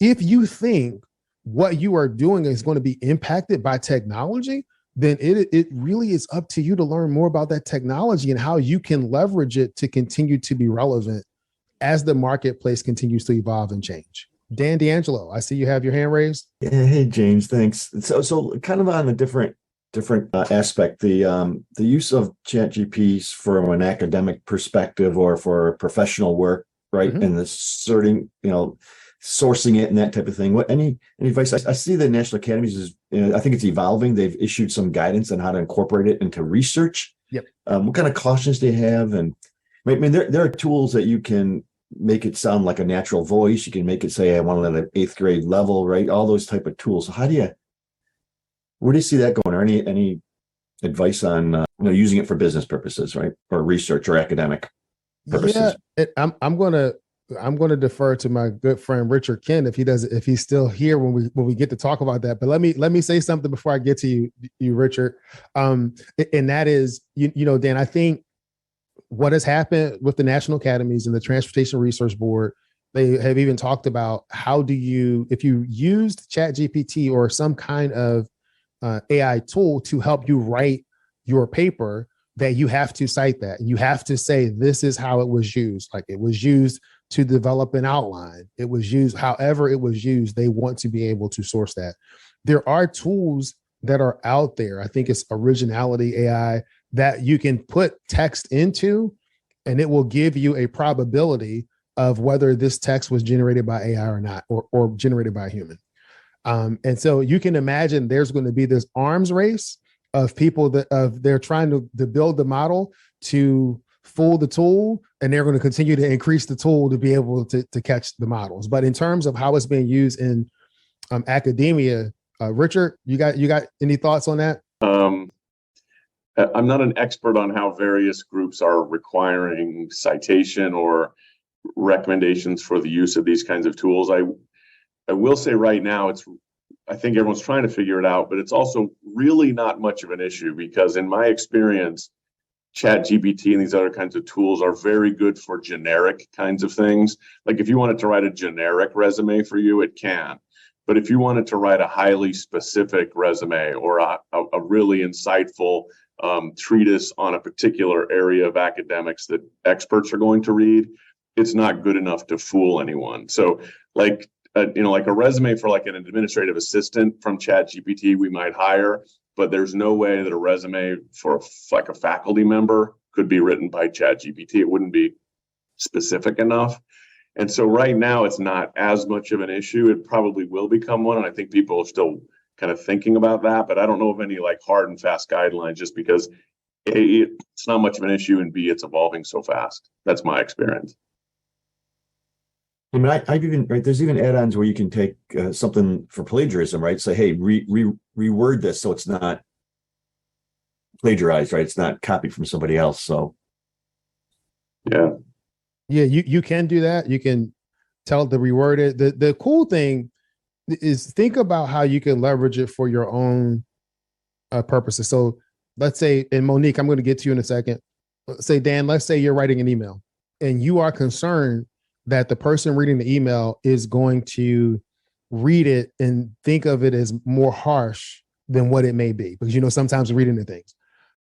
if you think what you are doing is going to be impacted by technology, then it really is up to you to learn more about that technology and how you can leverage it to continue to be relevant as the marketplace continues to evolve and change. Dan D'Angelo, I see you have your hand raised. Yeah, hey James, thanks. So kind of on a different aspect, the use of ChatGPTs from an academic perspective or for professional work, right? Mm-hmm. And the sorting, sourcing it and that type of thing. What any advice? I see the National Academies is, I think it's evolving. They've issued some guidance on how to incorporate it into research. Yep. What kind of cautions do you have? And I mean, there are tools that you can make it sound like a natural voice. You can make it say, I want it at an 8th grade level, right? All those type of tools. So where do you see that going? Or any advice on using it for business purposes, right? Or research or academic purposes? Yeah, I'm gonna defer to my good friend Richard Ken if he's still here when we get to talk about that. But let me say something before I get to you Richard. And that is, Dan, I think what has happened with the National Academies and the Transportation Research Board, they have even talked about if you used ChatGPT or some kind of AI tool to help you write your paper, that you have to cite that. You have to say, this is how it was used. Like, it was used to develop an outline. It was used, however it was used, they want to be able to source that. There are tools that are out there. I think it's Originality AI that you can put text into, and it will give you a probability of whether this text was generated by AI or not, or generated by a human. And so you can imagine there's going to be this arms race of people they're trying to build the model to fool the tool, and they're going to continue to increase the tool to be able to catch the models. But in terms of how it's being used in academia, Richard, you got any thoughts on that? I'm not an expert on how various groups are requiring citation or recommendations for the use of these kinds of tools. I will say right now, I think everyone's trying to figure it out, but it's also really not much of an issue, because in my experience, ChatGPT and these other kinds of tools are very good for generic kinds of things. Like, if you wanted to write a generic resume for you, it can. But if you wanted to write a highly specific resume or a really insightful treatise on a particular area of academics that experts are going to read, it's not good enough to fool anyone. So like a resume for like an administrative assistant from ChatGPT, we might hire, but there's no way that a resume for like a faculty member could be written by ChatGPT. It wouldn't be specific enough. And so right now it's not as much of an issue. It probably will become one. And I think people are still kind of thinking about that, but I don't know of any like hard and fast guidelines, just because A, it's not much of an issue, and B, it's evolving so fast. That's my experience. I mean, I've even, right, there's even add-ons where you can take something for plagiarism, right? Say, hey, reword this so it's not plagiarized, right? It's not copied from somebody else. So, yeah, you can do that. You can tell it to reword it. The cool thing is, think about how you can leverage it for your own purposes. So let's say, and Monique, I'm going to get to you in a second. Say, Dan, let's say you're writing an email and you are concerned that the person reading the email is going to read it and think of it as more harsh than what it may be. Because, sometimes reading the things.